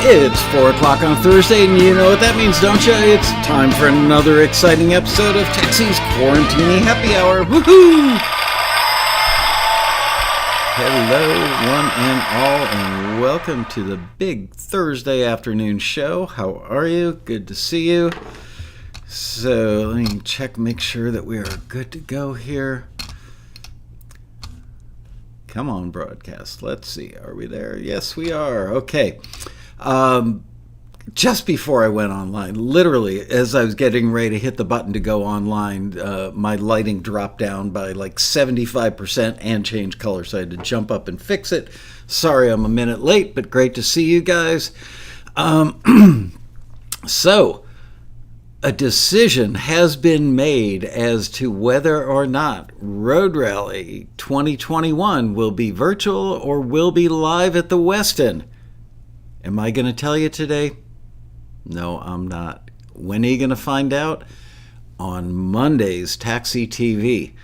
It's 4 o'clock on Thursday, and you know what that means, don't you? It's time for another exciting episode of Taxi's Quarantini Happy Hour. Woohoo! Hello, one and all, and welcome to the big Thursday afternoon show. How are you? Good to see you. So, let me make sure that we are good to go here. Come on, broadcast. Let's see. Are we there? Yes, we are. Okay. Just before I went online, literally as I was getting ready to hit the button to go online, my lighting dropped down by like 75% and changed color, so I had to jump up and fix it. Sorry I'm a minute late, but great to see you guys. So, a decision has been made as to whether or not Road Rally 2021 will be virtual or will be live at the Westin. Am I going to tell you today? No, I'm not. When are you going to find out? On Monday's Taxi TV.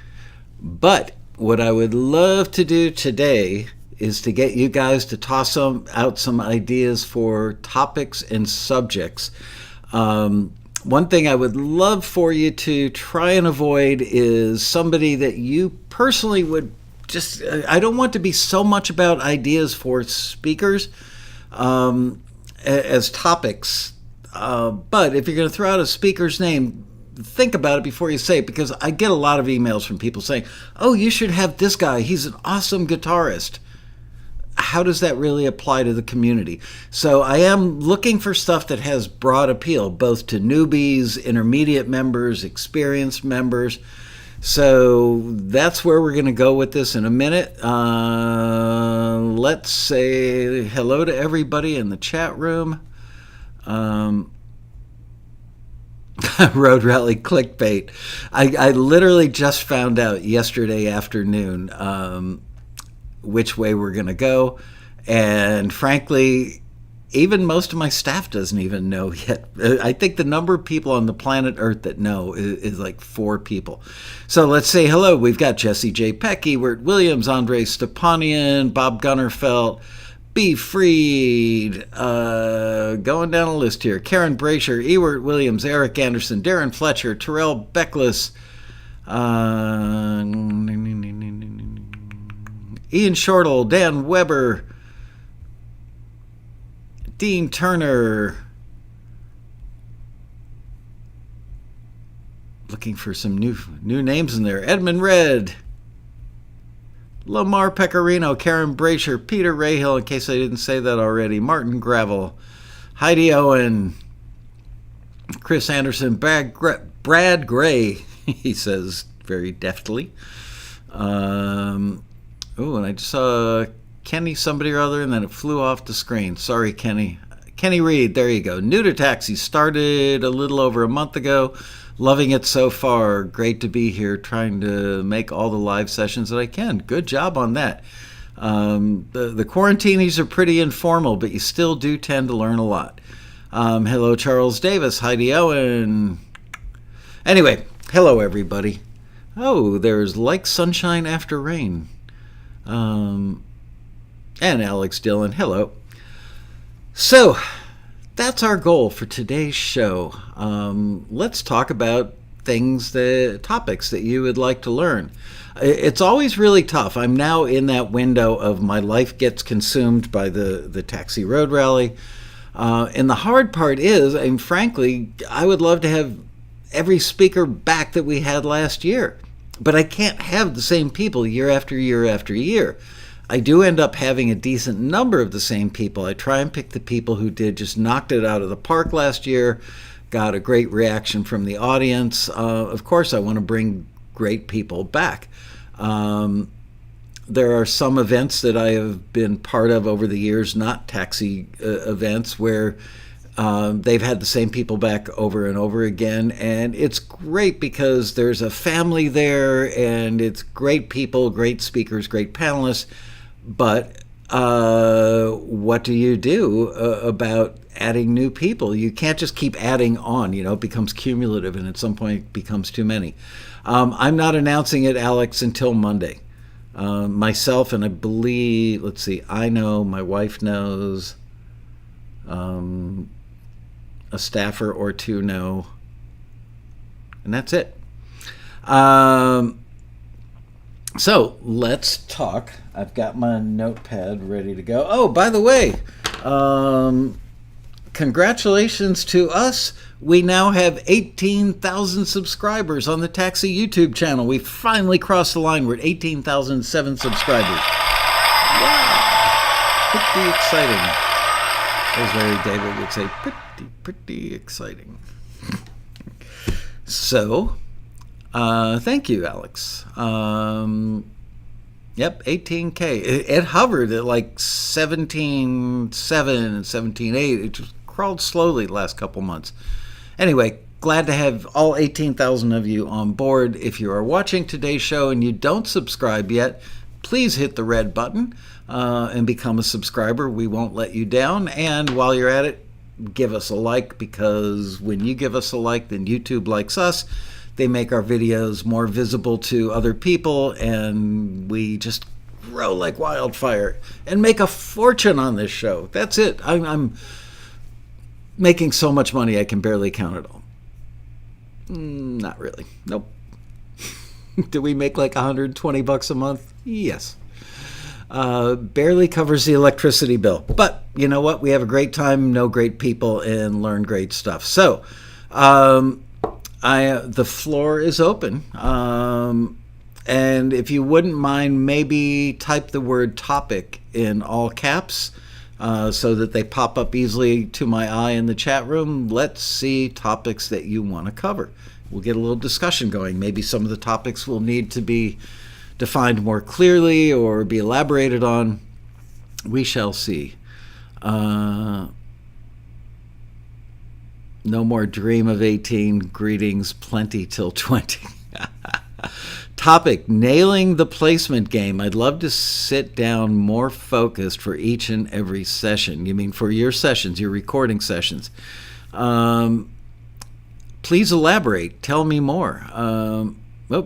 But what I would love to do today is to get you guys to toss out some ideas for topics and subjects. One thing I would love for you to try and avoid is somebody that you personally would just... I don't want to be so much about ideas for speakers as topics, but if you're going to throw out a speaker's name, think about it before you say it, because I get a lot of emails from people saying, oh, you should have this guy, he's an awesome guitarist. How does that really apply to the community? So I am looking for stuff that has broad appeal, both to newbies, intermediate members, experienced members. So that's where we're going to go with this in a minute. Let's say hello to everybody in the chat room. Road Rally clickbait. I literally just found out yesterday afternoon which way we're going to go. And frankly, even most of my staff doesn't even know yet. I think the number of people on the planet Earth that know is like 4 people. So let's say hello. We've got Jesse J. Peck, Ewert Williams, Andre Stepanian, Bob Gunnerfelt, B. Freed, going down a list here. Karen Brasher, Ewert Williams, Eric Anderson, Darren Fletcher, Terrell Beckless, Ian Shortle, Dan Weber, Dean Turner. Looking for some new names in there. Edmund Red, Lamar Pecorino, Karen Brasher, Peter Rahill, in case I didn't say that already, Martin Gravel, Heidi Owen, Chris Anderson, Brad Gray, he says very deftly. And I just saw Kenny somebody or other, and then it flew off the screen. Sorry, Kenny. Kenny Reed, there you go. New to Taxi, started a little over a month ago. Loving it so far. Great to be here, trying to make all the live sessions that I can. Good job on that. The quarantinis are pretty informal, but you still do tend to learn a lot. Hello, Charles Davis, Heidi Owen. Anyway, hello, everybody. Oh, there's like sunshine after rain. And Alex Dillon, hello. So, that's our goal for today's show. Let's talk about topics that you would like to learn. It's always really tough. I'm now in that window of my life gets consumed by the Taxi Road Rally. And the hard part is, and frankly, I would love to have every speaker back that we had last year. But I can't have the same people year after year after year. I do end up having a decent number of the same people. I try and pick the people who just knocked it out of the park last year, got a great reaction from the audience. Of course, I want to bring great people back. There are some events that I have been part of over the years, not taxi events, where they've had the same people back over and over again, and it's great because there's a family there, and it's great people, great speakers, great panelists. But what do you do about adding new people? You can't just keep adding on. It becomes cumulative, and at some point it becomes too many. I'm not announcing it, Alex, until Monday. Myself, and I believe, I know, my wife knows, A staffer or two know. And that's it. So let's talk. I've got my notepad ready to go. Oh, by the way, congratulations to us. We now have 18,000 subscribers on the Taxi YouTube channel. We finally crossed the line. We're at 18,007 subscribers. Wow. Pretty exciting. As Larry David would say, pretty exciting. So, thank you, Alex. Yep, 18K. It hovered at like 17.7 and 17.8. It just crawled slowly the last couple months. Anyway, glad to have all 18,000 of you on board. If you are watching today's show and you don't subscribe yet, please hit the red button and become a subscriber. We won't let you down. And while you're at it, give us a like, because when you give us a like, then YouTube likes us. They make our videos more visible to other people, and we just grow like wildfire and make a fortune on this show. That's it. I'm making so much money I can barely count it all. Not really. Nope. Do we make like $120 a month? Yes. Barely covers the electricity bill. But you know what? We have a great time, know great people, and learn great stuff. So the floor is open. And if you wouldn't mind, maybe type the word topic in all caps so that they pop up easily to my eye in the chat room. Let's see topics that you want to cover. We'll get a little discussion going. Maybe some of the topics will need to be defined more clearly or be elaborated on. We shall see. No more dream of 18. Greetings, plenty till 20. Topic, nailing the placement game. I'd love to sit down more focused for each and every session. You mean for your sessions, your recording sessions. Please elaborate. Tell me more. Oh,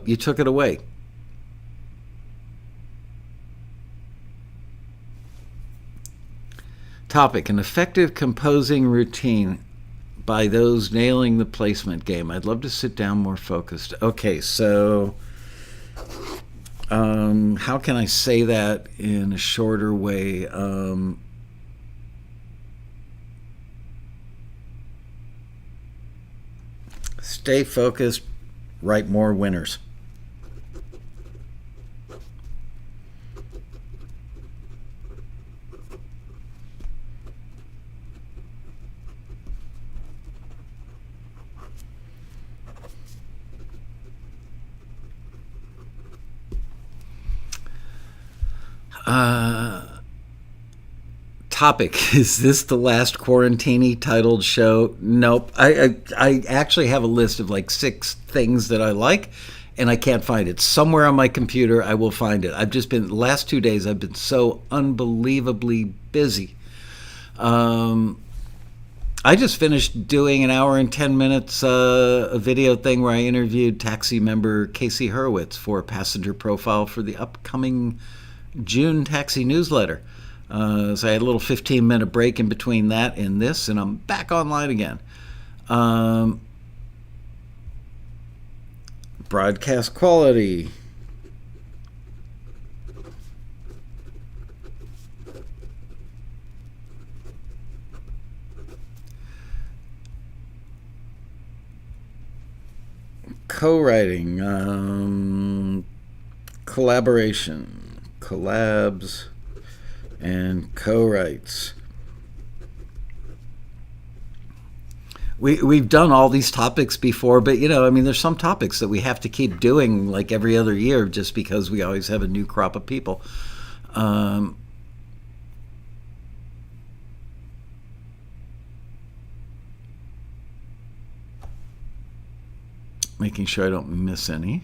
you took it away. Topic, an effective composing routine by those nailing the placement game. I'd love to sit down more focused. Okay, so how can I say that in a shorter way? Stay focused, write more winners. Topic, is this the last quarantini titled show? Nope. I actually have a list of like 6 things that I like, and I can't find it. Somewhere on my computer I will find it. I've just been, the last 2 days I've been so unbelievably busy. I just finished doing an hour and 10 minutes a video thing where I interviewed taxi member Casey Hurwitz for a passenger profile for the upcoming June taxi newsletter. So I had a little 15-minute break in between that and this, and I'm back online again. Broadcast quality. Co-writing. Collaboration. Collabs. And co-writes. We've done all these topics before, but there's some topics that we have to keep doing like every other year just because we always have a new crop of people. Making sure I don't miss any.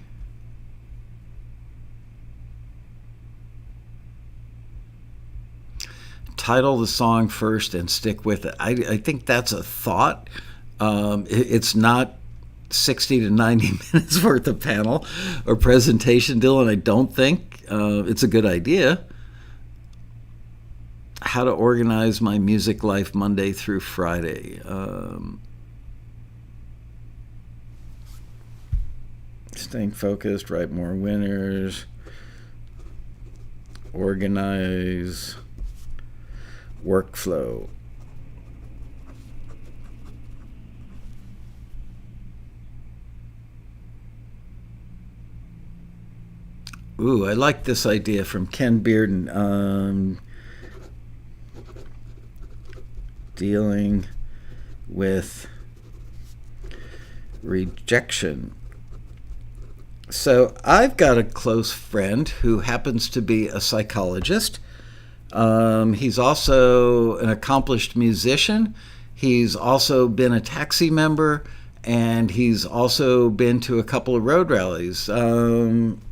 Title the song first and stick with it. I think that's a thought. It's not 60 to 90 minutes worth of panel or presentation, Dylan. I don't think it's a good idea. how to organize my music life Monday through Friday. Staying focused, write more winners, organize, workflow. Ooh, I like this idea from Ken Bearden. Dealing with rejection. So I've got a close friend who happens to be a psychologist. He's also an accomplished musician. He's also been a taxi member, and he's also been to a couple of road rallies. I'm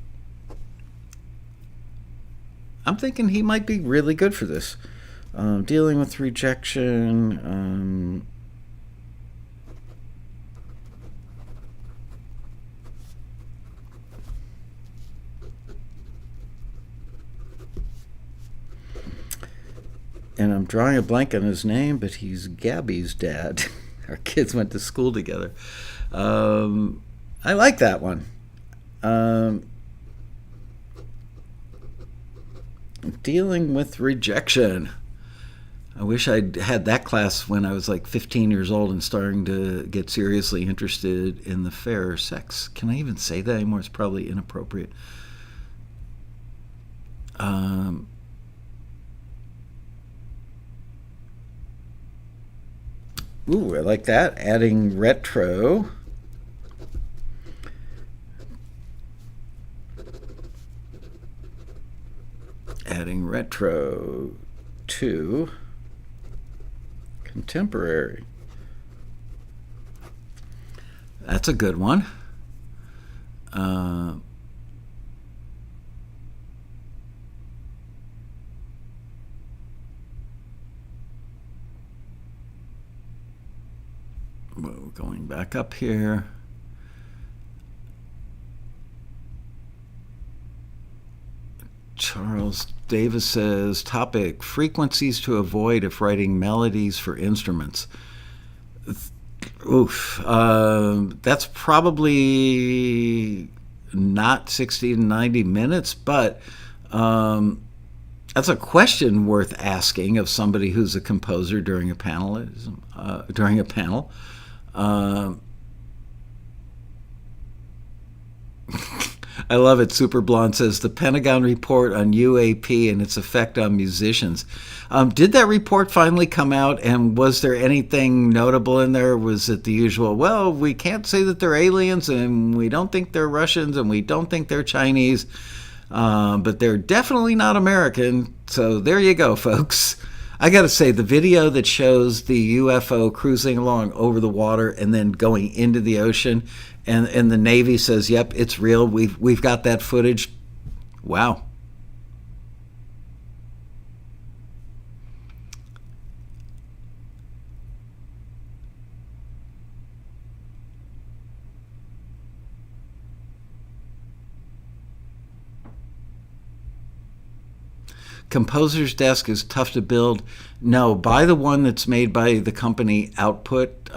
thinking he might be really good for this. Dealing with rejection. And I'm drawing a blank on his name, but he's Gabby's dad. Our kids went to school together. I like that one. Dealing with rejection. I wish I'd had that class when I was like 15 years old and starting to get seriously interested in the fair sex. Can I even say that anymore? It's probably inappropriate. Ooh, I like that. Adding retro. Adding retro to contemporary. That's a good one. Going back up here. Charles Davis says, topic, frequencies to avoid if writing melodies for instruments. Oof. That's probably not 60 to 90 minutes, but that's a question worth asking of somebody who's a composer during a panel. I love it. Super Blonde says the Pentagon report on UAP and its effect on musicians. Did that report finally come out, and was there anything notable in there? Was it the usual, well, we can't say that they're aliens, and we don't think they're Russians, and we don't think they're Chinese, but they're definitely not American. So there you go, folks. I got to say, the video that shows the UFO cruising along over the water and then going into the ocean, and the Navy says, yep, it's real, we've got that footage. Wow. Composer's Desk is tough to build. No, buy the one that's made by the company Output.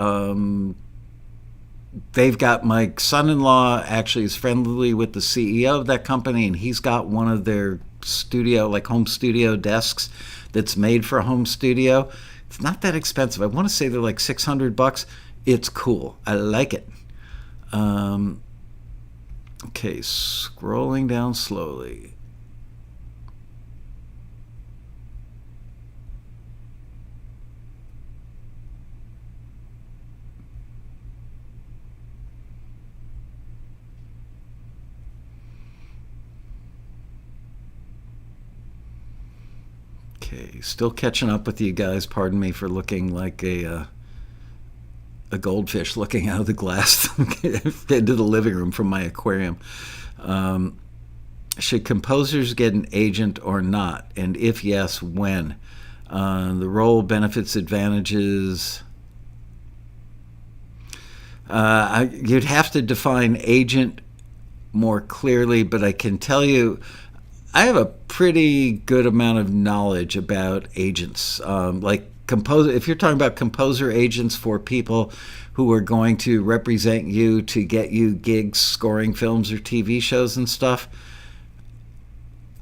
They've got, my son-in-law actually is friendly with the CEO of that company, and he's got one of their studio, like home studio desks that's made for a home studio. It's not that expensive. I want to say they're like $600. It's cool. I like it. Okay, scrolling down slowly. Okay, still catching up with you guys. Pardon me for looking like a goldfish looking out of the glass into the living room from my aquarium. Should composers get an agent or not? And if yes, when? The role, benefits, advantages. You'd have to define agent more clearly, but I can tell you I have a pretty good amount of knowledge about agents. If you're talking about composer agents for people who are going to represent you to get you gigs scoring films or TV shows and stuff,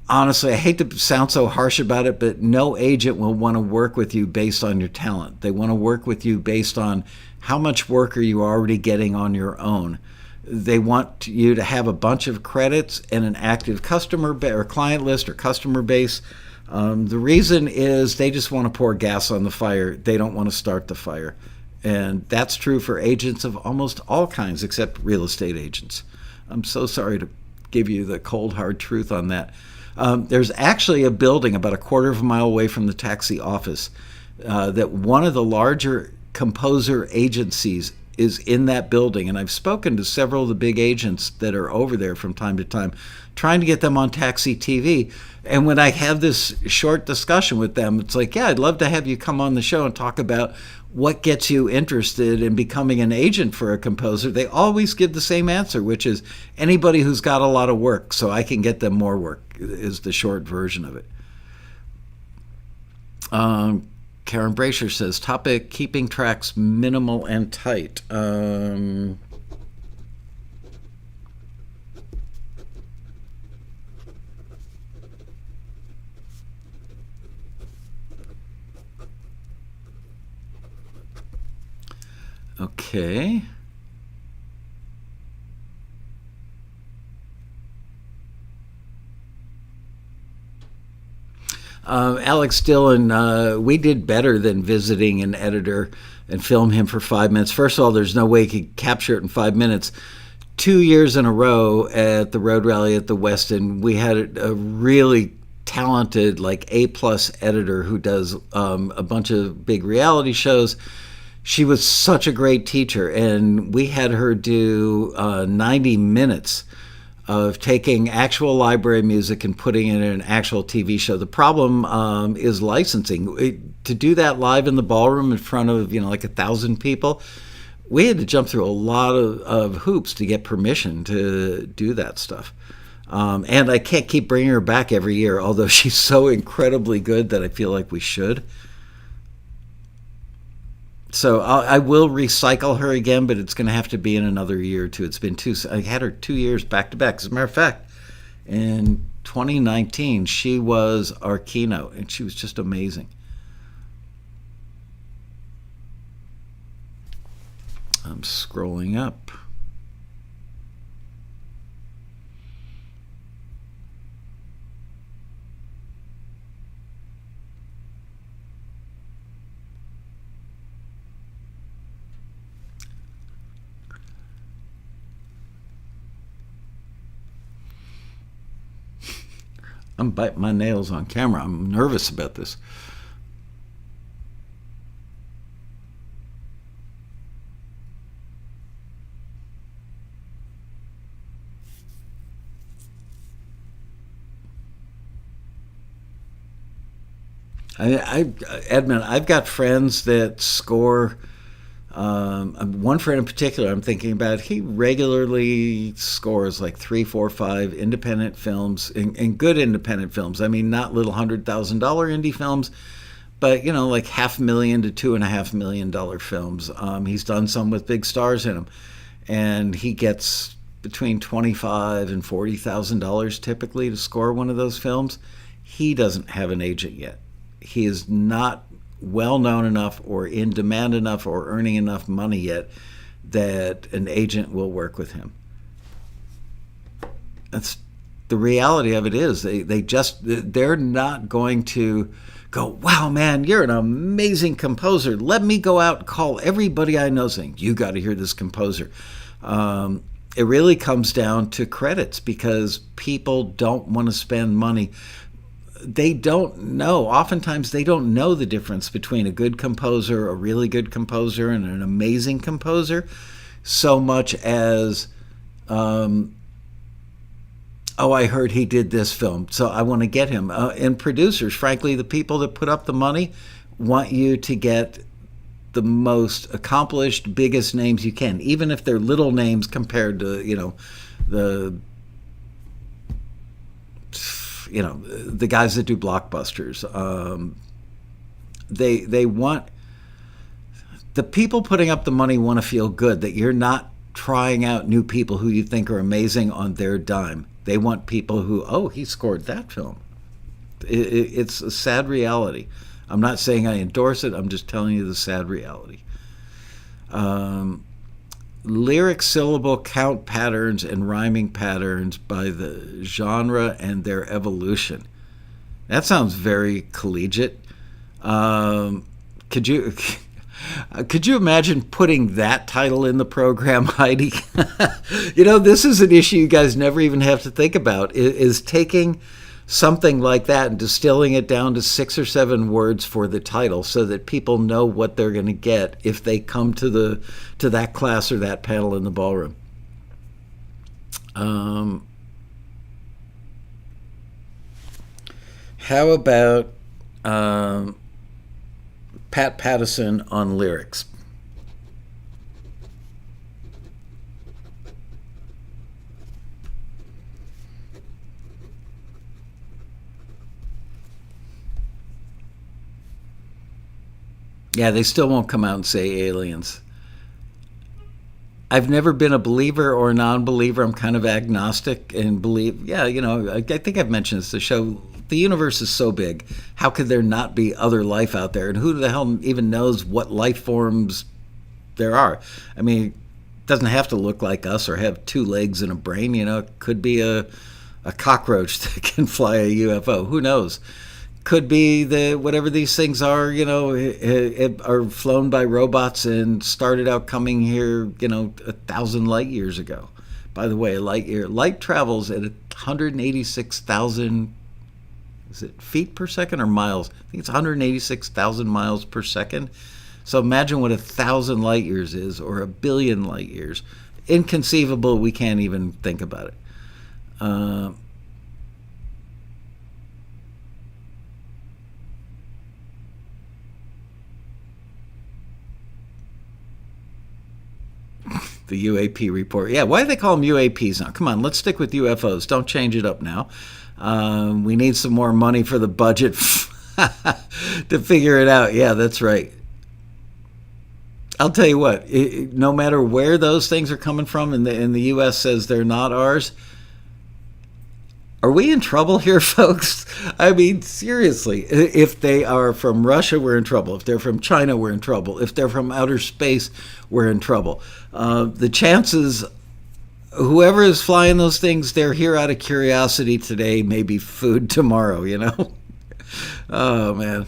honestly, I hate to sound so harsh about it, but no agent will want to work with you based on your talent. They want to work with you based on how much work are you already getting on your own. They want you to have a bunch of credits and an active customer or client list or customer base. The reason is they just want to pour gas on the fire. They don't want to start the fire. And that's true for agents of almost all kinds except real estate agents. I'm so sorry to give you the cold, hard truth on that. There's actually a building about a quarter of a mile away from the taxi office that one of the larger composer agencies is in that building. And I've spoken to several of the big agents that are over there from time to time, trying to get them on Taxi TV. And when I have this short discussion with them, it's like, yeah, I'd love to have you come on the show and talk about what gets you interested in becoming an agent for a composer. They always give the same answer, which is anybody who's got a lot of work so I can get them more work, is the short version of it. Karen Brasher says, topic, keeping tracks minimal and tight. Okay. Alex Dillon, we did better than visiting an editor and film him for 5 minutes. First of all, there's no way he could capture it in 5 minutes. 2 years in a row at the Road Rally at the Westin, we had a really talented, like A-plus editor who does a bunch of big reality shows. She was such a great teacher, and we had her do 90 minutes of taking actual library music and putting it in an actual TV show. The problem is licensing. To do that live in the ballroom in front of, like 1,000 people, we had to jump through a lot of hoops to get permission to do that stuff. And I can't keep bringing her back every year, although she's so incredibly good that I feel like we should. So I will recycle her again, but it's going to have to be in another year or two. It's been I had her 2 years back to back. As a matter of fact, in 2019, she was our keynote, and she was just amazing. I'm scrolling up. I'm biting my nails on camera. I'm nervous about this. Edmund, I've got friends that score. One friend in particular I'm thinking about, he regularly scores like 3, 4, 5 independent films, and good independent films. I mean, not little $100,000 indie films, but, like $500,000 to $2.5 million films. He's done some with big stars in them, and he gets between $25,000 and $40,000 typically to score one of those films. He doesn't have an agent yet. He is not well known enough or in demand enough or earning enough money yet that an agent will work with him. That's the reality of it. Is they're not going to go, wow, man, you're an amazing composer, let me go out and call everybody I know saying, you got to hear this composer. It really comes down to credits, because people don't want to spend money. They don't know. Oftentimes, they don't know the difference between a good composer, a really good composer, and an amazing composer, so much as, I heard he did this film, so I want to get him. And producers, frankly, the people that put up the money want you to get the most accomplished, biggest names you can, even if they're little names compared to, the the guys that do blockbusters. They want, the people putting up the money want to feel good that you're not trying out new people who you think are amazing on their dime. They want people who, oh, he scored that film. It's a sad reality. I'm not saying I endorse it. I'm just telling you the sad reality. Lyric syllable count patterns and rhyming patterns by the genre and their evolution. That sounds very collegiate. Could you imagine putting that title in the program, Heidi? This is an issue you guys never even have to think about, is taking something like that and distilling it down to 6 or 7 words for the title so that people know what they're going to get if they come to that class or that panel in the ballroom. How about Pat Pattison on lyrics? Yeah, they still won't come out and say aliens. I've never been a believer or a non-believer. I'm kind of agnostic and believe, I think I've mentioned this, the show, the universe is so big. How could there not be other life out there? And who the hell even knows what life forms there are? I mean, it doesn't have to look like us or have 2 legs and a brain. It could be a cockroach that can fly a UFO. Who knows? Could be whatever these things are, are flown by robots and started out coming here, 1,000 light years ago. By the way, light travels at 186,000, is it feet per second or miles? I think it's 186,000 miles per second. So imagine what 1,000 light years is, or 1 billion light years. Inconceivable. We can't even think about it. The UAP report. Yeah, why do they call them UAPs now? Come on, let's stick with UFOs. Don't change it up now. We need some more money for the budget to figure it out. Yeah, that's right. I'll tell you what, no matter where those things are coming from, and the U.S. says they're not ours, are we in trouble here, folks? I mean, seriously, if they are from Russia, we're in trouble. If they're from China, we're in trouble. If they're from outer space, we're in trouble. The chances, whoever is flying those things, they're here out of curiosity today, maybe food tomorrow, Oh, man.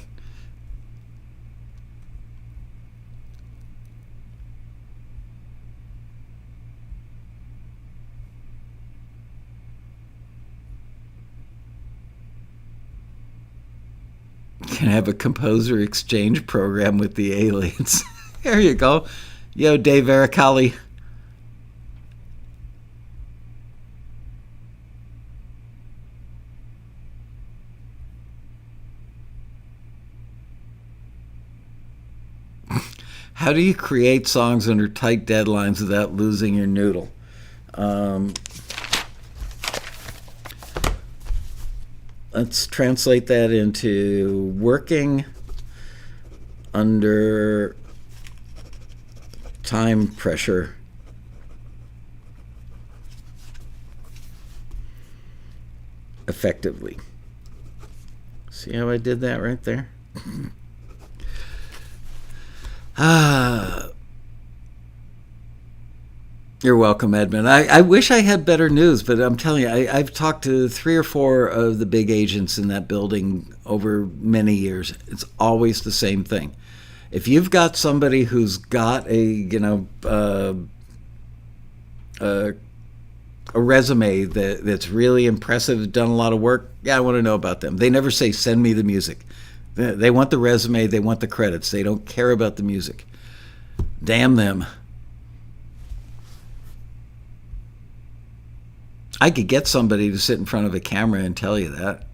Can have a composer exchange program with the aliens. There you go. Yo, Dave Aracali. How do you create songs under tight deadlines without losing your noodle? Let's translate that into working under time pressure. Effectively. See how I did that right there? You're welcome, Edmund. I wish I had better news, but I'm telling you, I've talked to 3 or 4 of the big agents in that building over many years. It's always the same thing. If you've got somebody who's got a resume that's really impressive, done a lot of work, yeah, I want to know about them. They never say, send me the music. They want the resume, they want the credits. They don't care about the music. Damn them. I could get somebody to sit in front of a camera and tell you that.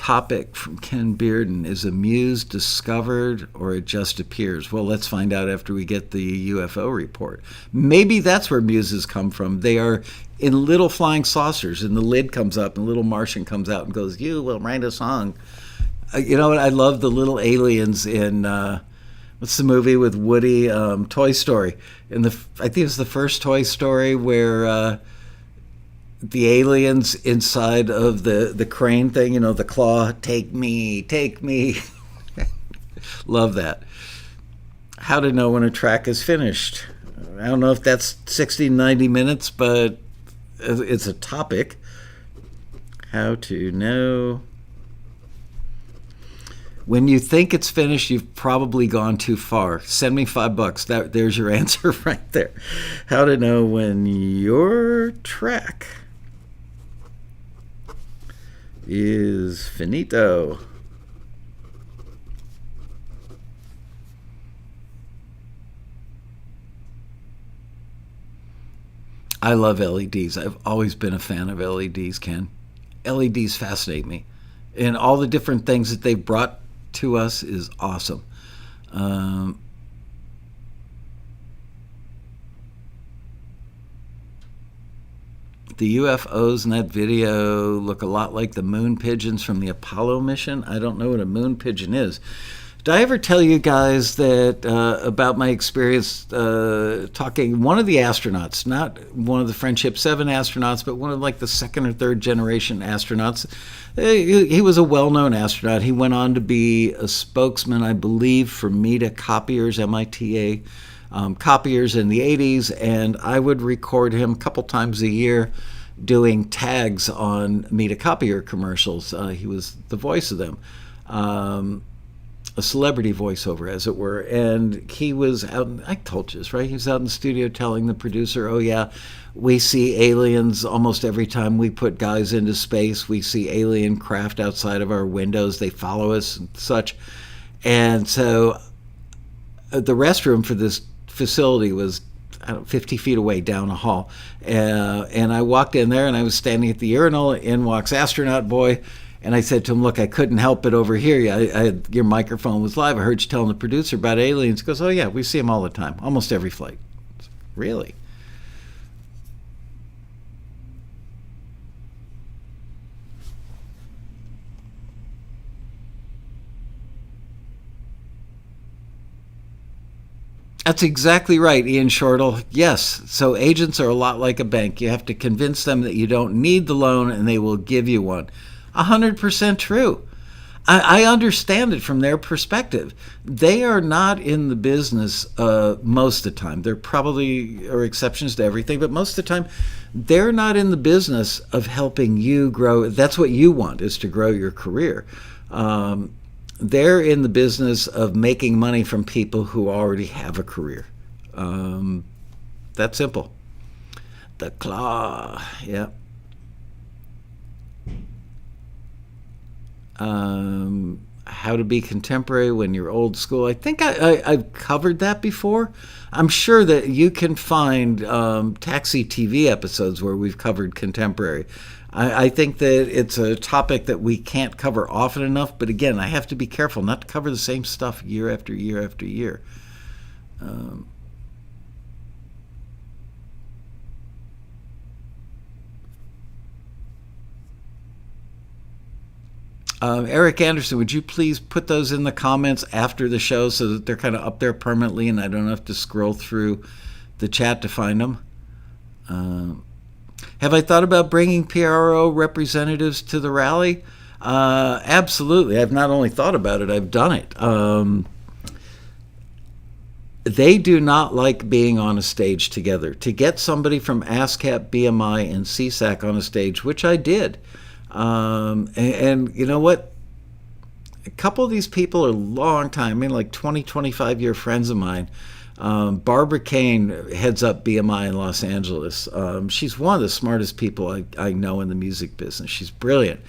topic from Ken Bearden. Is a muse discovered or it just appears? Well, let's find out after we get the UFO report. Maybe that's where muses come from. They are in little flying saucers, and the lid comes up, and a little Martian comes out and goes, "You will write a song." You know what? I love the little aliens in what's the movie with Woody? Toy Story. I think it's the first Toy Story where the aliens inside of the crane thing, the claw, take me. Love that. How to know when a track is finished. I don't know if that's 60, 90 minutes, but it's a topic. How to know. When you think it's finished, you've probably gone too far. Send me $5. There's your answer right there. How to know when your track is finito. I love LEDs. I've always been a fan of LEDs, Ken. LEDs fascinate me. And all the different things that they've brought to us is awesome. The UFOs in that video look a lot like the moon pigeons from the Apollo mission. I don't know what a moon pigeon is. Did I ever tell you guys that about my experience talking one of the astronauts, not one of the Friendship 7 astronauts, but one of like the second or third generation astronauts? He was a well-known astronaut. He went on to be a spokesman, I believe, for MITA copiers, MITA copiers in the 80s, and I would record him a couple times a year doing tags on MITA copier commercials. He was the voice of them. A celebrity voiceover, as it were. And he was out, I told you this, right? He was out in the studio telling the producer, oh yeah, we see aliens almost every time we put guys into space. We see alien craft outside of our windows. They follow us and such. And so the restroom for this facility was 50 feet away down a hall. And I walked in there, and I was standing at the urinal. In walks astronaut boy. And I said to him, look, I couldn't help but overhear you. Your microphone was live. I heard you telling the producer about aliens. He goes, oh, yeah, we see them all the time, almost every flight. Really? That's exactly right, Ian Shortle. Yes, so agents are a lot like a bank. You have to convince them that you don't need the loan, and they will give you one. 100% true. I understand it from their perspective. They are not in the business most of the time. There probably are exceptions to everything, but most of the time, they're not in the business of helping you grow. That's what you want, is to grow your career. They're in the business of making money from people who already have a career. That's simple. The claw, yeah. How to be contemporary when you're old school. I think I've covered that before. I'm sure that you can find Taxi TV episodes where we've covered contemporary. I think that it's a topic that we can't cover often enough, but again, I have to be careful not to cover the same stuff year after year after year. Eric Anderson, would you please put those in the comments after the show so that they're kind of up there permanently and I don't have to scroll through the chat to find them? Have I thought about bringing PRO representatives to the rally? Absolutely. I've not only thought about it, I've done it. They do not like being on a stage together. To get somebody from ASCAP, BMI, and CSAC on a stage, which I did, and you know what? A couple of these people are long time, like 20, 25-year friends of mine. Barbara Kane heads up BMI in Los Angeles. She's one of the smartest people I know in the music business. She's brilliant.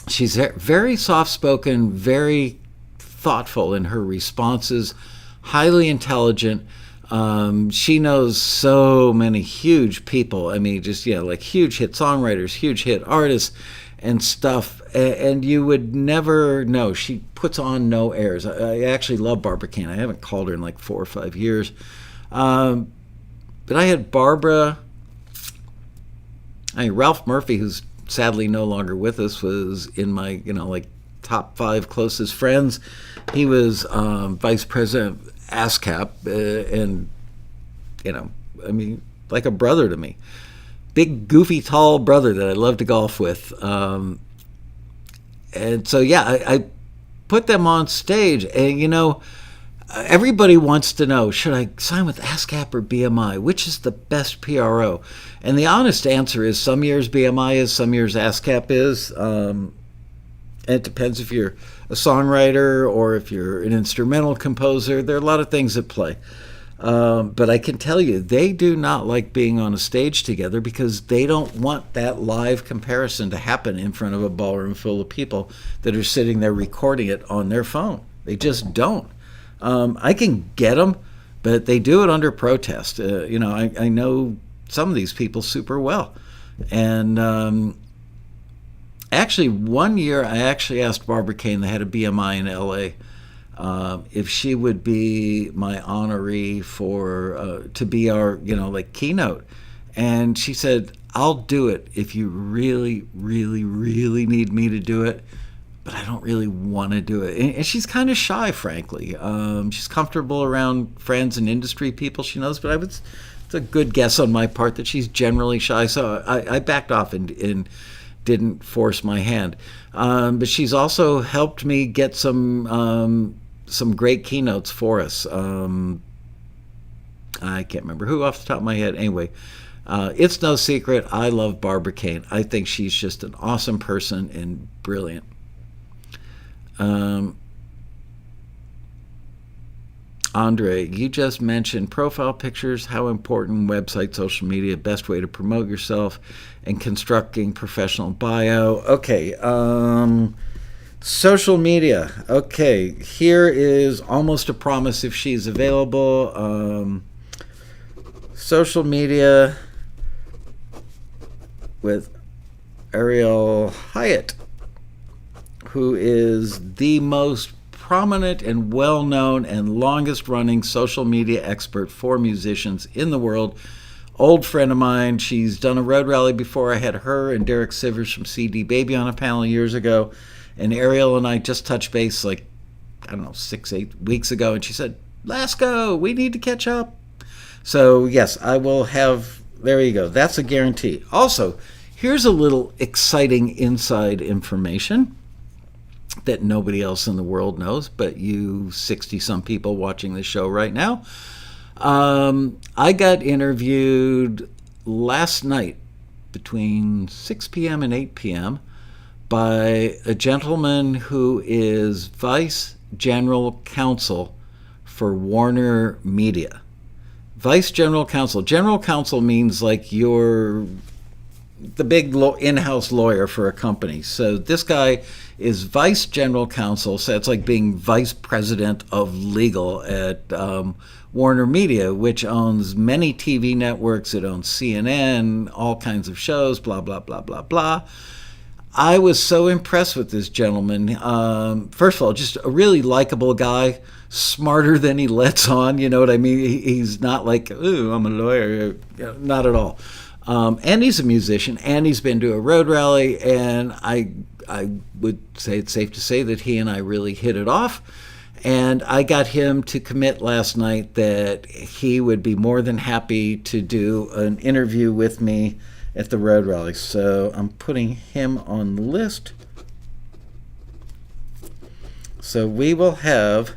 She's very soft-spoken, very thoughtful in her responses, highly intelligent. She knows so many huge people. I mean, just, like huge hit songwriters, huge hit artists. and stuff, and you would never know. She puts on no airs. I actually love Barbara Kane. I haven't called her in like 4 or 5 years. But I had Barbara. Ralph Murphy, who's sadly no longer with us, was in my, like top 5 closest friends. He was vice president of ASCAP, and, like a brother to me. Big, goofy, tall brother that I love to golf with. And so, I put them on stage, and, everybody wants to know, should I sign with ASCAP or BMI? Which is the best PRO? And the honest answer is some years BMI is, some years ASCAP is. And it depends if you're a songwriter or if you're an instrumental composer. There are a lot of things at play. But I can tell you, they do not like being on a stage together because they don't want that live comparison to happen in front of a ballroom full of people that are sitting there recording it on their phone. They just don't. I can get them, but they do it under protest. I know some of these people super well. And actually, one year I actually asked Barbara Kane, the head of BMI in LA, if she would be my honoree to be our, keynote. And she said, I'll do it if you really, really, really need me to do it. But I don't really want to do it. And she's kind of shy, frankly. She's comfortable around friends and industry people she knows, but it's a good guess on my part that she's generally shy. So I backed off and didn't force my hand. But she's also helped me get some great keynotes for us. I can't remember who off the top of my head. Anyway, it's no secret, I love Barbara Kane. I think she's just an awesome person and brilliant. Andre, you just mentioned profile pictures, how important website, social media, best way to promote yourself, and constructing professional bio. Okay, social media. Okay, here is almost a promise if she's available. Social media with Ariel Hyatt, who is the most prominent and well-known and longest-running social media expert for musicians in the world. Old friend of mine. She's done a road rally before. I had her and Derek Sivers from CD Baby on a panel years ago. And Ariel and I just touched base 6-8 weeks ago. And she said, let's go. We need to catch up. So, yes, I will have... There you go. That's a guarantee. Also, here's a little exciting inside information that nobody else in the world knows, but you 60-some people watching this show right now. I got interviewed last night between 6 p.m. and 8 p.m. by a gentleman who is Vice General Counsel for Warner Media. Vice General Counsel. General Counsel means like you're the big in-house lawyer for a company. So this guy is Vice General Counsel, so it's like being Vice President of Legal at Warner Media, which owns many TV networks. It owns CNN, all kinds of shows, blah, blah, blah, blah, blah. I was so impressed with this gentleman. First of all, just a really likable guy, smarter than he lets on, you know what I mean? He's not like, ooh, I'm a lawyer, not at all. And he's a musician, and he's been to a road rally, and I would say it's safe to say that he and I really hit it off. And I got him to commit last night that he would be more than happy to do an interview with me at the road rally. So I'm putting him on the list. So we will have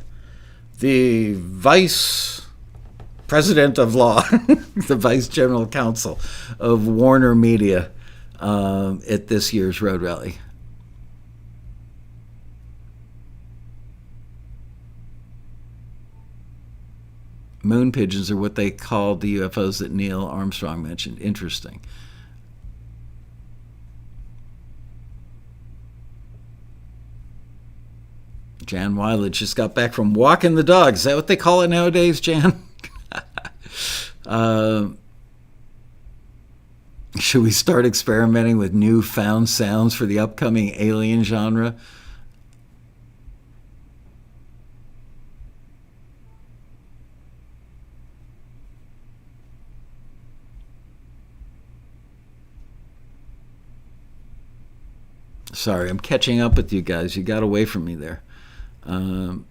the Vice President of Law, the Vice General Counsel of Warner Media at this year's road rally. Moon pigeons are what they called the UFOs that Neil Armstrong mentioned. Interesting. Jan Weiland just got back from walking the dog. Is that what they call it nowadays, Jan? Should we start experimenting with new found sounds for the upcoming alien genre? Sorry, I'm catching up with you guys. You got away from me there. Um,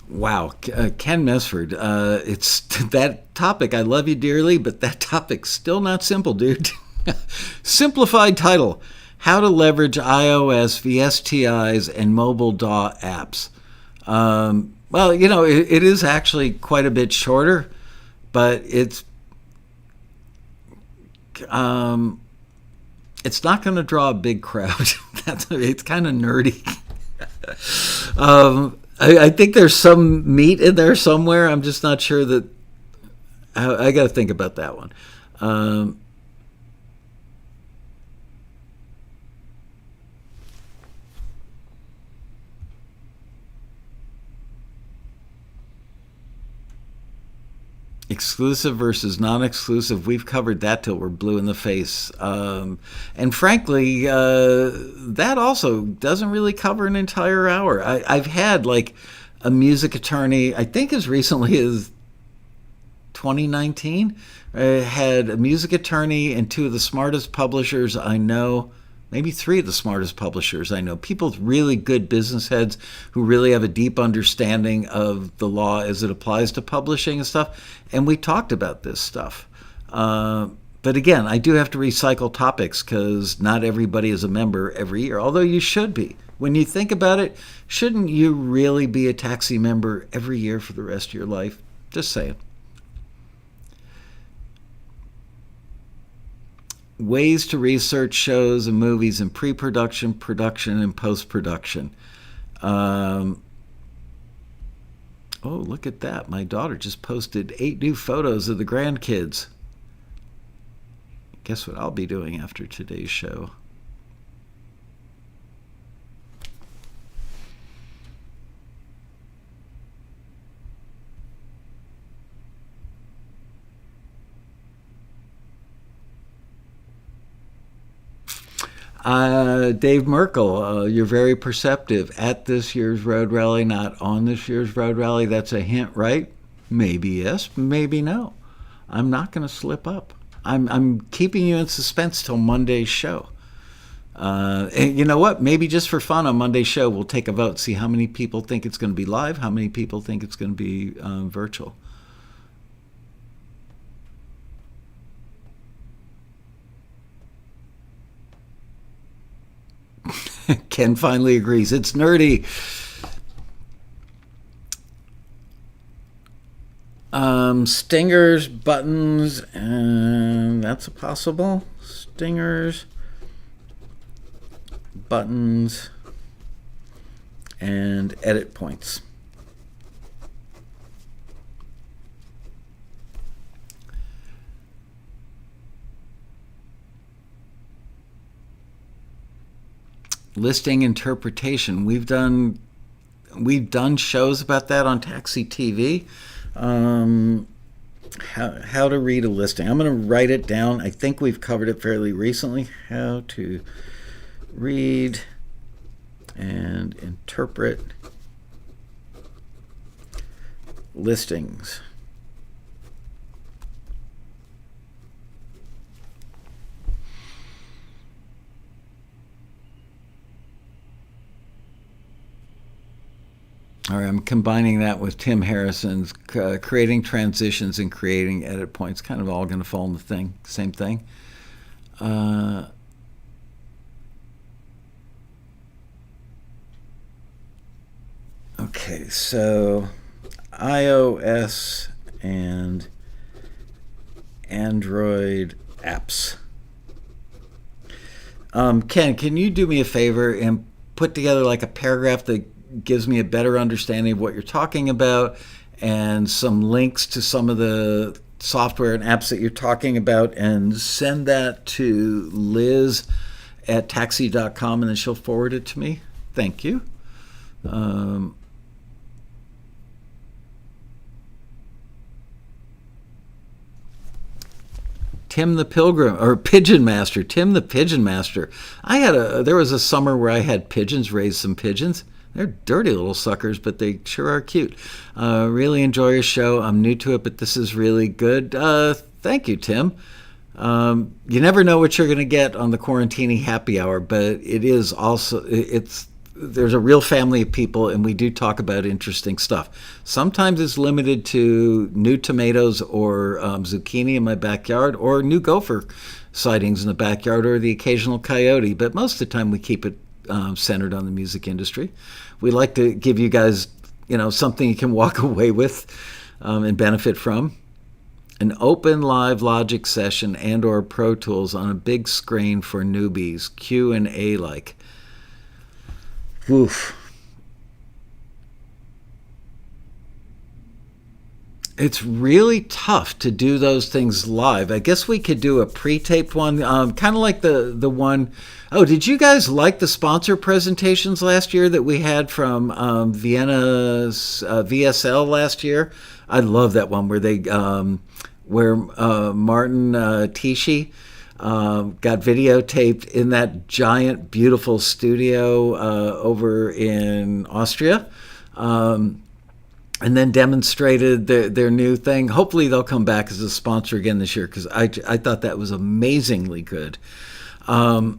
Wow, Ken Mesford. It's that topic. I love you dearly, but that topic's still not simple, dude. Simplified title: How to leverage iOS VSTIs and mobile DAW apps. Well, it is actually quite a bit shorter, but it's not going to draw a big crowd. It's kind of nerdy. I think there's some meat in there somewhere. I'm just not sure that. I got to think about that one. Exclusive versus non-exclusive. We've covered that till we're blue in the face. And frankly, that also doesn't really cover an entire hour. I've had like a music attorney, I think as recently as 2019, had a music attorney and two of the smartest publishers I know, maybe three of the smartest publishers I know, people with really good business heads who really have a deep understanding of the law as it applies to publishing and stuff. And we talked about this stuff. But again, I do have to recycle topics because not everybody is a member every year, although you should be. When you think about it, shouldn't you really be a taxi member every year for the rest of your life? Just saying. Ways to research shows and movies in pre-production, production, and post-production. Oh, look at that. My daughter just posted 8 new photos of the grandkids. Guess what I'll be doing after today's show? Dave Merkel, you're very perceptive at this year's road rally, not on this year's road rally. That's a hint, right? Maybe yes, maybe no. I'm not going to slip up. I'm keeping you in suspense till Monday's show. And you know what? Maybe just for fun on Monday's show, we'll take a vote, see how many people think it's going to be live, how many people think it's going to be virtual. Ken finally agrees. It's nerdy. Stingers, buttons, and that's a possible. Stingers, buttons, and edit points. Listing interpretation. We've done shows about that on Taxi TV. How to read a listing. I'm going to write it down. I think we've covered it fairly recently. How to read and interpret listings. All right, I'm combining that with Tim Harrison's creating transitions and creating edit points. Kind of all going to fall in the same thing. Okay, so iOS and Android apps. Ken, can you do me a favor and put together like a paragraph that gives me a better understanding of what you're talking about, and some links to some of the software and apps that you're talking about, and send that to Liz at taxi.com, and then she'll forward it to me. Thank you. Tim the Pilgrim, or Pigeon Master, Tim the Pigeon Master. There was a summer where I had pigeons, raised some pigeons. They're dirty little suckers, but they sure are cute. Really enjoy your show. I'm new to it, but this is really good. Thank you, Tim. You never know what you're going to get on the Quarantini Happy Hour, but it is also, there's a real family of people, and we do talk about interesting stuff. Sometimes it's limited to new tomatoes or zucchini in my backyard, or new gopher sightings in the backyard, or the occasional coyote. But most of the time we keep it centered on the music industry. We like to give you guys, something you can walk away with and benefit from. An open live Logic session and or Pro Tools on a big screen for newbies, Q&A like. Oof. It's really tough to do those things live. I guess we could do a pre-taped one, kind of like the one. Oh, did you guys like the sponsor presentations last year that we had from Vienna's VSL last year? I love that one where they, where Martin Tichy got videotaped in that giant, beautiful studio over in Austria, and then demonstrated their new thing. Hopefully they'll come back as a sponsor again this year, because I thought that was amazingly good. And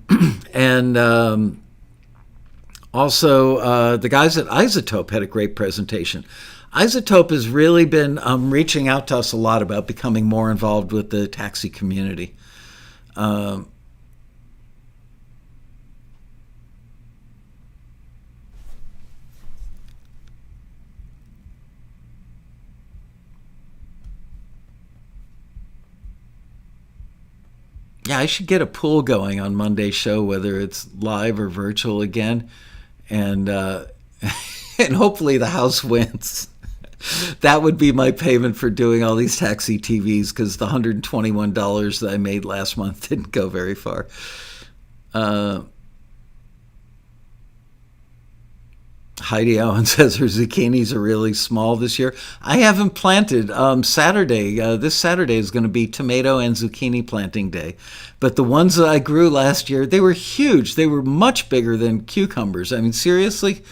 also the guys at Isotope had a great presentation. Isotope has really been reaching out to us a lot about becoming more involved with the taxi community. Yeah, I should get a pool going on Monday's show, whether it's live or virtual again, and and hopefully the house wins. That would be my payment for doing all these taxi TVs, because the $121 that I made last month didn't go very far. Heidi Owen says her zucchinis are really small this year. I haven't planted. This Saturday is going to be tomato and zucchini planting day. But the ones that I grew last year, they were huge. They were much bigger than cucumbers. I mean, seriously,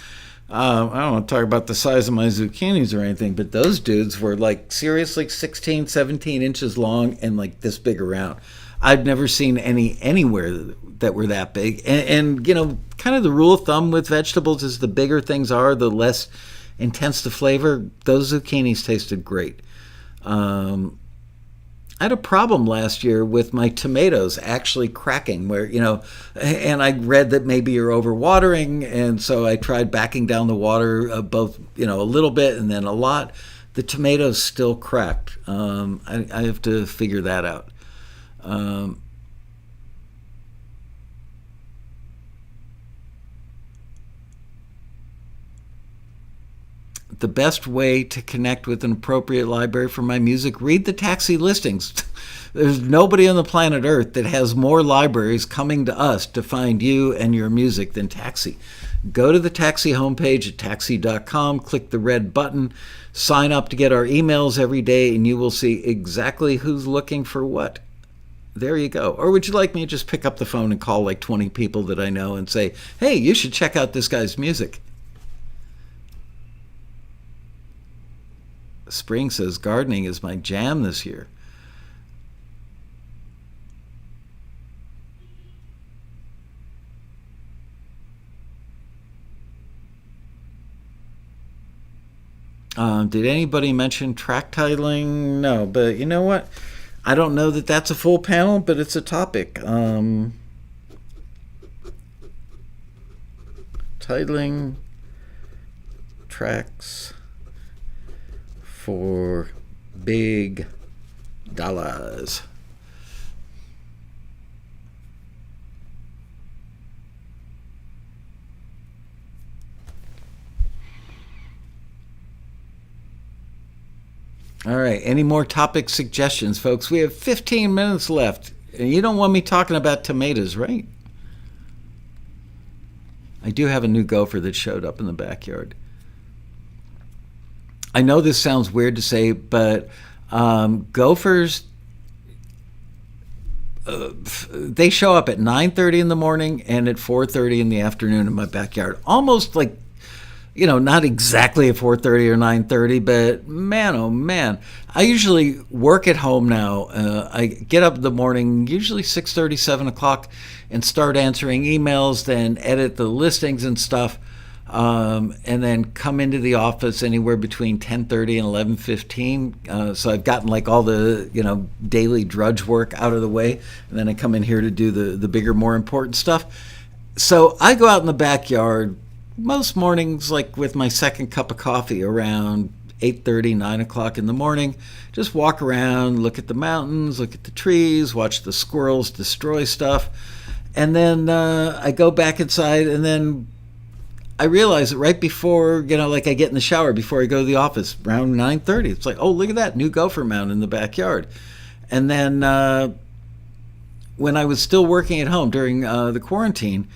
I don't want to talk about the size of my zucchinis or anything, but those dudes were like seriously 16, 17 inches long and like this big around. I've never seen anywhere that were that big. And kind of the rule of thumb with vegetables is the bigger things are, the less intense the flavor. Those zucchinis tasted great. I had a problem last year with my tomatoes actually cracking, where, and I read that maybe you're overwatering, and so I tried backing down the water both, a little bit and then a lot. The tomatoes still cracked. I have to figure that out. The best way to connect with an appropriate library for my music, read the taxi listings. There's nobody on the planet Earth that has more libraries coming to us to find you and your music than Taxi. Go to the Taxi homepage at taxi.com, click the red button, sign up to get our emails every day, and you will see exactly who's looking for what. There you go. Or would you like me to just pick up the phone and call like 20 people that I know and say, hey, you should check out this guy's music? Spring says, gardening is my jam this year. Did anybody mention track titling? No, but you know what? I don't know that that's a full panel, but it's a topic. Titling tracks for big dollars. All right. Any more topic suggestions, folks? We have 15 minutes left. And you don't want me talking about tomatoes, right? I do have a new gopher that showed up in the backyard. I know this sounds weird to say, but gophers, they show up at 9:30 in the morning and at 4:30 in the afternoon in my backyard. Almost like, not exactly at 4:30 or 9:30, but man, oh man. I usually work at home now. I get up in the morning, usually 6:30, 7 o'clock, and start answering emails, then edit the listings and stuff, and then come into the office anywhere between 10:30 and 11:15. So I've gotten like all the, daily drudge work out of the way, and then I come in here to do the bigger, more important stuff. So I go out in the backyard most mornings, like with my second cup of coffee around 8:30, 9 o'clock in the morning. Just walk around, look at the mountains, look at the trees, watch the squirrels destroy stuff. And then I go back inside, and then I realize that right before, like I get in the shower before I go to the office, around 9:30, it's like, oh, look at that, new gopher mound in the backyard. And then when I was still working at home during the quarantine,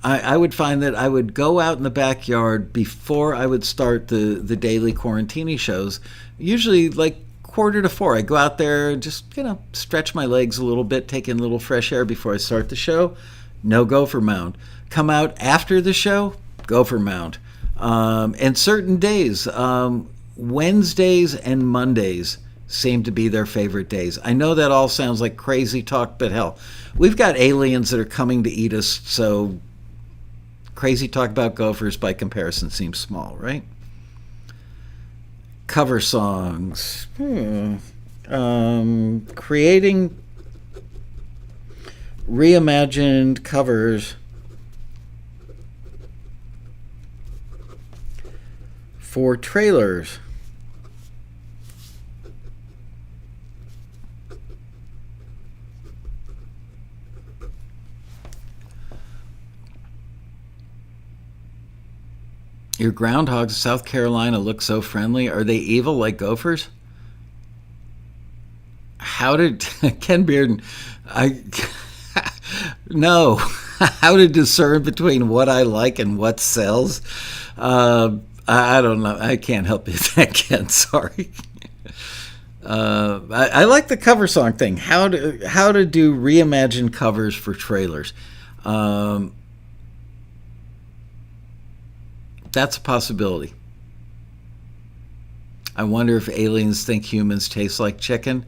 I would find that I would go out in the backyard before I would start the daily quarantini shows, usually like 3:45. I go out there and just, stretch my legs a little bit, take in a little fresh air before I start the show. No gopher mound. Come out after the show, gopher mound. And certain days, Wednesdays and Mondays seem to be their favorite days. I know that all sounds like crazy talk, but hell, we've got aliens that are coming to eat us, so crazy talk about gophers by comparison seems small, right? Cover songs. Creating reimagined covers for trailers. Your groundhogs in South Carolina look so friendly. Are they evil like gophers? How did Ken Bearden? No. How to discern between what I like and what sells? I don't know. I can't help you with that, Ken. Sorry. I like the cover song thing. How to do reimagined covers for trailers. That's a possibility. I wonder if aliens think humans taste like chicken.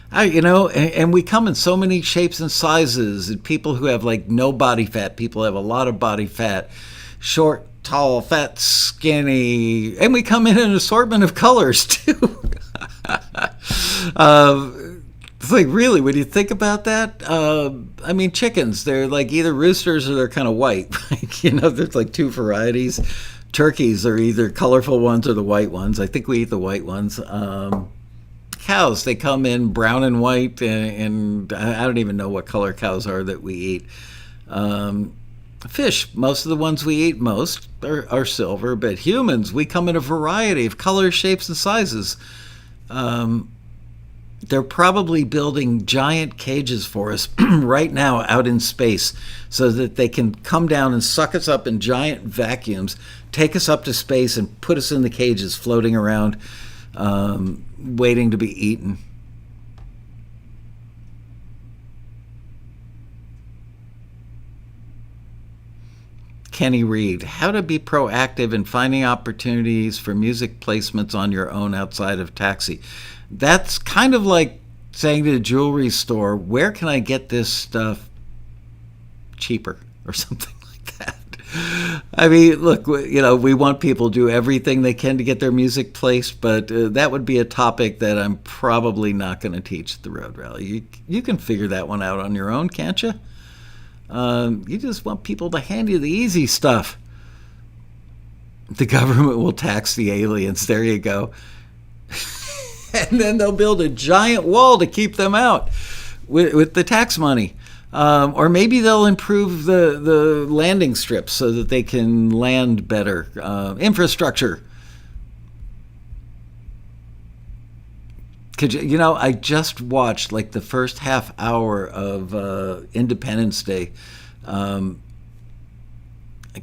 And we come in so many shapes and sizes. And people who have like no body fat, people have a lot of body fat, short, tall, fat, skinny, and we come in an assortment of colors too. It's like, really, when you think about that, chickens, they're like either roosters or they're kind of white. There's like two varieties. Turkeys are either colorful ones or the white ones. I think we eat the white ones. Cows, they come in brown and white, and I don't even know what color cows are that we eat. Fish, most of the ones we eat most are silver, but humans, we come in a variety of colors, shapes, and sizes. They're probably building giant cages for us right now out in space so that they can come down and suck us up in giant vacuums, take us up to space, and put us in the cages floating around, waiting to be eaten. Kenny Reed, how to be proactive in finding opportunities for music placements on your own outside of taxi. That's kind of like saying to the jewelry store, where can I get this stuff cheaper or something like that. I mean, look, we want people to do everything they can to get their music placed, but that would be a topic that I'm probably not going to teach at the Road Rally. You can figure that one out on your own, can't you? You just want people to hand you the easy stuff. The government will tax the aliens. There you go. And then they'll build a giant wall to keep them out with the tax money. Or maybe they'll improve the landing strips so that they can land better. Infrastructure. Could I just watched like the first half hour of Independence Day. Like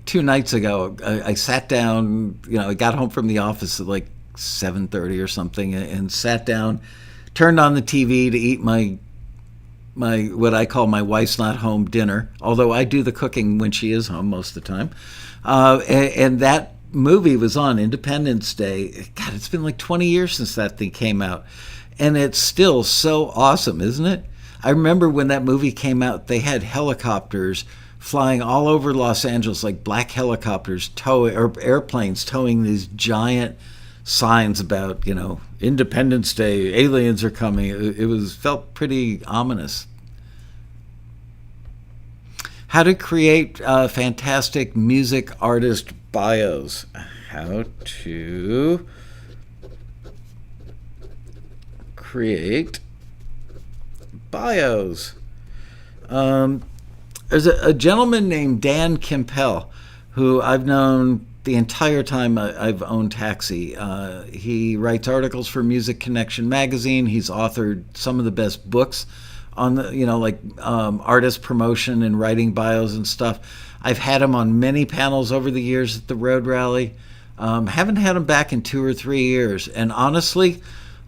2 nights ago, I sat down. I got home from the office at like 7:30 or something, and sat down, turned on the TV to eat my what I call my wife's not home dinner. Although I do the cooking when she is home most of the time, and that movie was on Independence Day. God, it's been like 20 years since that thing came out, and it's still so awesome, isn't it? I remember when that movie came out, they had helicopters flying all over Los Angeles, like black helicopters towing, or airplanes towing these giant signs about, Independence Day, aliens are coming. It felt pretty ominous. How to create fantastic music artist bios. How to create bios. There's a gentleman named Dan Kimpel who I've known the entire time I've owned Taxi. He writes articles for Music Connection magazine. He's authored some of the best books on the, artist promotion and writing bios and stuff. I've had him on many panels over the years at the Road Rally. Haven't had him back in 2 or 3 years. And honestly,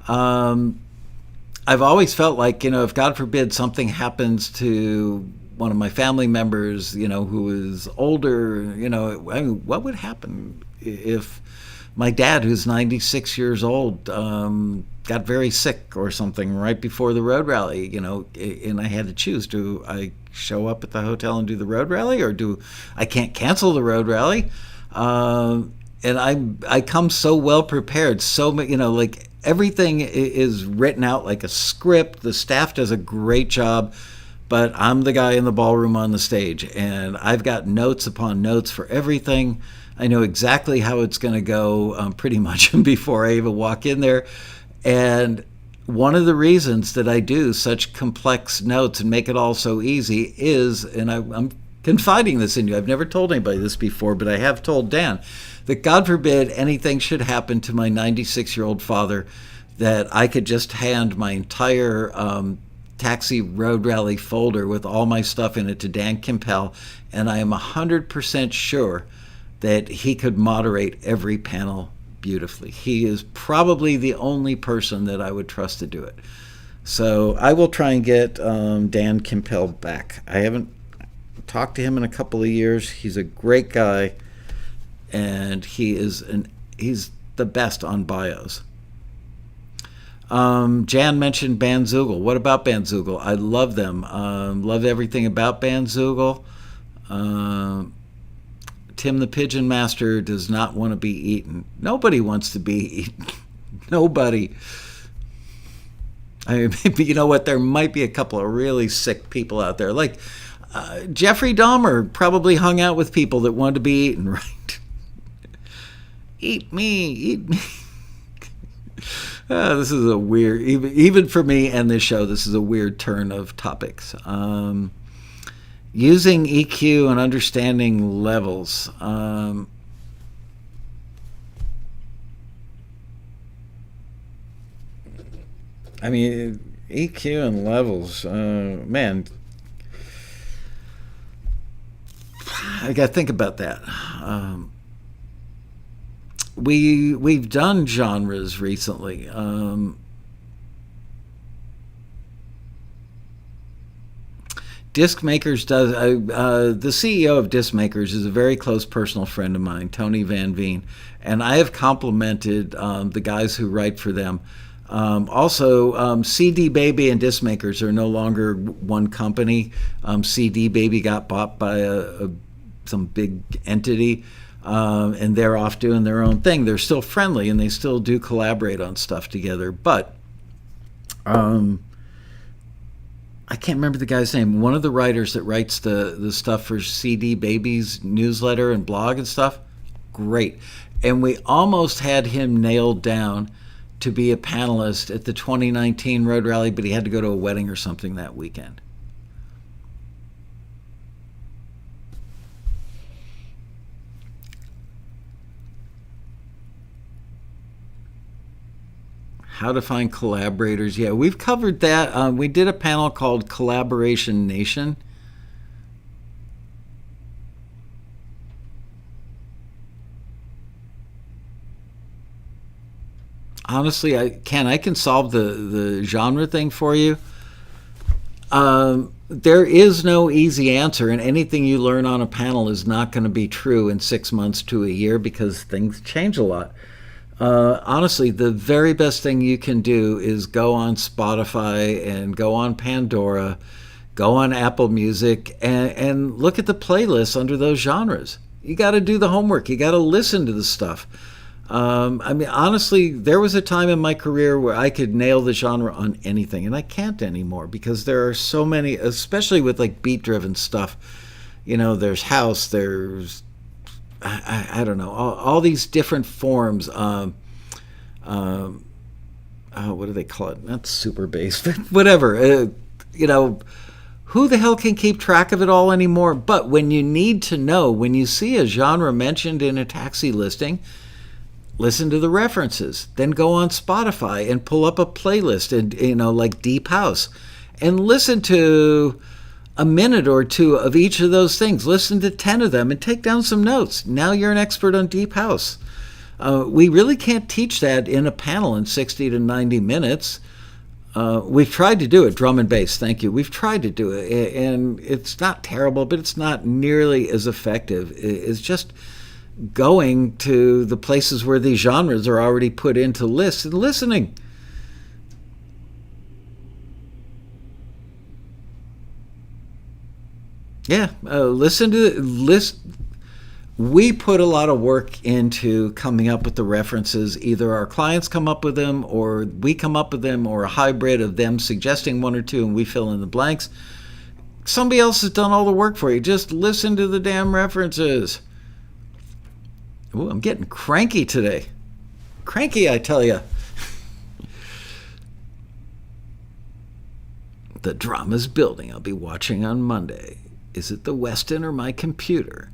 I've always felt like, if God forbid something happens to one of my family members, who is older, what would happen if my dad, who's 96 years old, got very sick or something right before the Road Rally, and I had to choose, do I show up at the hotel and do the Road Rally, or I can't cancel the Road Rally? And I come so well prepared, like everything is written out like a script. The staff does a great job. But I'm the guy in the ballroom on the stage, and I've got notes upon notes for everything. I know exactly how it's going to go pretty much before I even walk in there. And one of the reasons that I do such complex notes and make it all so easy is, and I'm confiding this in you, I've never told anybody this before, but I have told Dan, that God forbid anything should happen to my 96-year-old father, that I could just hand my entire Taxi Road Rally folder with all my stuff in it to Dan Kimpel, and I am 100% sure that he could moderate every panel beautifully. He is probably the only person that I would trust to do it. So I will try and get Dan Kimpel back. I haven't talked to him in a couple of years. He's a great guy, and he's the best on bios. Jan mentioned Bandzoogle. What about Bandzoogle? I love them. Love everything about Bandzoogle. Tim the Pigeon Master does not want to be eaten. Nobody wants to be eaten. Nobody. You know what? There might be a couple of really sick people out there. Like Jeffrey Dahmer probably hung out with people that wanted to be eaten, right? Eat me, eat me. This is a weird, even for me and this show, this is a weird turn of topics. Using EQ and understanding levels. I mean, EQ and levels, man, I got to think about that. We've done genres recently. Disc Makers does. The CEO of Disc Makers is a very close personal friend of mine, Tony Van Veen, and I have complimented the guys who write for them. Also, CD Baby and Disc Makers are no longer one company. CD Baby got bought by some big entity. And they're off doing their own thing. They're still friendly, and they still do collaborate on stuff together. But I can't remember the guy's name. One of the writers that writes the stuff for CD Baby's newsletter and blog and stuff, great. And we almost had him nailed down to be a panelist at the 2019 Road Rally, but he had to go to a wedding or something that weekend. How to find collaborators. Yeah, we've covered that. We did a panel called Collaboration Nation. Honestly, I can solve the genre thing for you. There is no easy answer, and anything you learn on a panel is not going to be true in 6 months to a year because things change a lot. Honestly, the very best thing you can do is go on Spotify and go on Pandora, go on Apple Music, and look at the playlists under those genres. You got to do the homework. You got to listen to the stuff. I mean, honestly, there was a time in my career where I could nail the genre on anything, and I can't anymore because there are so many, especially with like beat-driven stuff. You know, there's house, there's I don't know, all these different forms. What do they call it? Not super bass, but whatever. You know, who the hell can keep track of it all anymore? But when you need to know, when you see a genre mentioned in a taxi listing, listen to the references. Then go on Spotify and pull up a playlist, and like Deep House, and listen to a minute or two of each of those things. Listen to 10 of them and take down some notes. Now you're an expert on Deep House. We really can't teach that in a panel in 60 to 90 minutes. We've tried to do it. Drum and bass, thank you. We've tried to do it, and it's not terrible, but it's not nearly as effective. It's just going to the places where these genres are already put into lists and listening. Yeah, listen to list. We put a lot of work into coming up with the references. Either our clients come up with them, or we come up with them, or a hybrid of them suggesting one or two and we fill in the blanks. Somebody else has done all the work for you. Just listen to the damn references. Ooh, I'm getting cranky today. Cranky, I tell you. The drama's building. I'll be watching on Monday. Is it the Westin or my computer?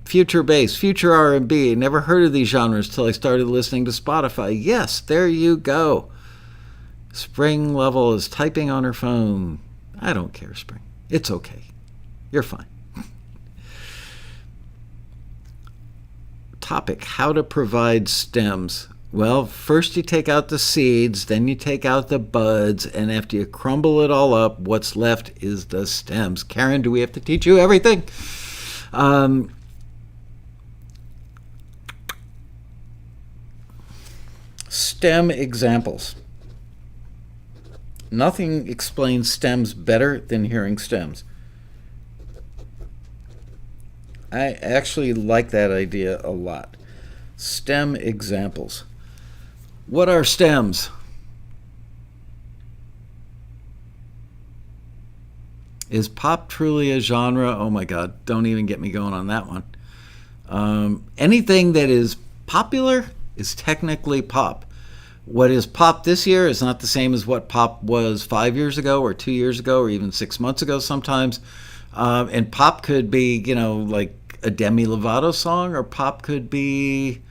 Future bass, future R&B. Never heard of these genres till I started listening to Spotify. Yes, there you go. Spring Level is typing on her phone. I don't care, Spring. It's okay. You're fine. Topic, how to provide stems. Well, first you take out the seeds, then you take out the buds, and after you crumble it all up, what's left is the stems. Karen, do we have to teach you everything? Stem examples. Nothing explains stems better than hearing stems. I actually like that idea a lot. Stem examples. What are stems? Is pop truly a genre? Oh my God, don't even get me going on that one. Anything that is popular is technically pop. What is pop this year is not the same as what pop was 5 years ago or 2 years ago or even 6 months ago sometimes. And pop could be, like a Demi Lovato song, or pop could be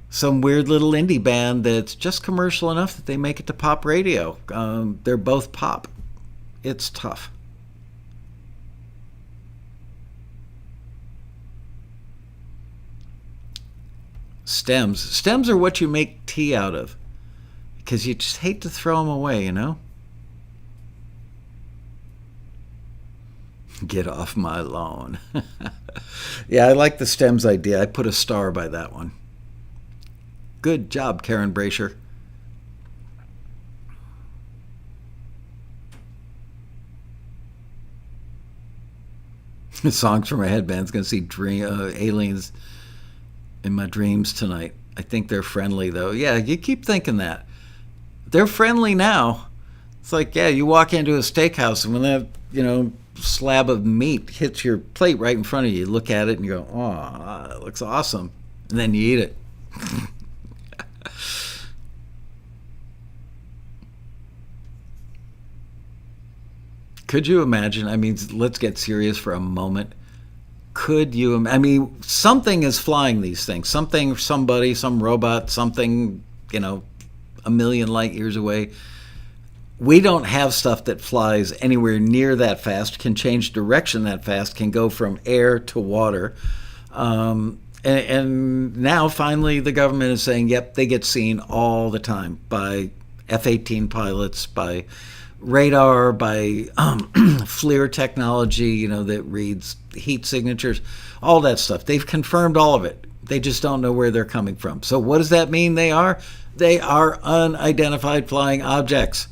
some weird little indie band that's just commercial enough that they make it to pop radio. They're both pop. It's tough. Stems. Stems are what you make tea out of, because you just hate to throw them away, Get off my lawn. Yeah, I like the stems idea. I put a star by that one. Good job, Karen Brasher. Songs from my headband's going to see aliens in my dreams tonight. I think they're friendly, though. Yeah, you keep thinking that. They're friendly now. It's like, yeah, you walk into a steakhouse, and when that, slab of meat hits your plate right in front of you, you look at it and you go, oh, it looks awesome. And then you eat it. Could you imagine? I mean, let's get serious for a moment. Could you? I mean, something is flying these things. Something, somebody, some robot, something, a million light years away. We don't have stuff that flies anywhere near that fast, can change direction that fast, can go from air to water. And now finally the government is saying, yep, they get seen all the time by F-18 pilots, by radar, by FLIR technology, that reads heat signatures, all that stuff. They've confirmed all of it. They just don't know where they're coming from. So what does that mean they are? They are unidentified flying objects.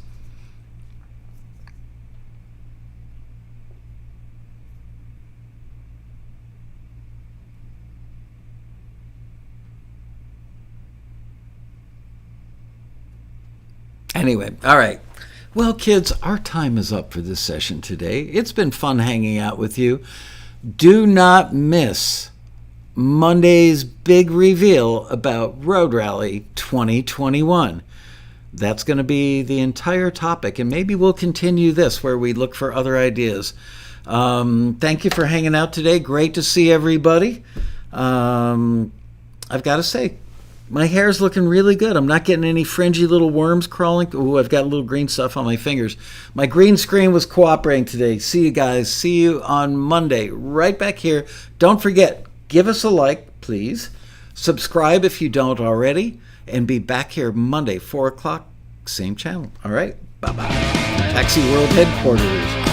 Anyway, all right. Well, kids, our time is up for this session today. It's been fun hanging out with you. Do not miss Monday's big reveal about Road Rally 2021. That's going to be the entire topic, and maybe we'll continue this where we look for other ideas. Thank you for hanging out today. Great to see everybody. I've got to say, my hair's looking really good. I'm not getting any fringy little worms crawling. Ooh, I've got a little green stuff on my fingers. My green screen was cooperating today. See you guys. See you on Monday. Right back here. Don't forget, give us a like, please. Subscribe if you don't already. And be back here Monday, 4 o'clock, same channel. All right? Bye-bye. Taxi World Headquarters.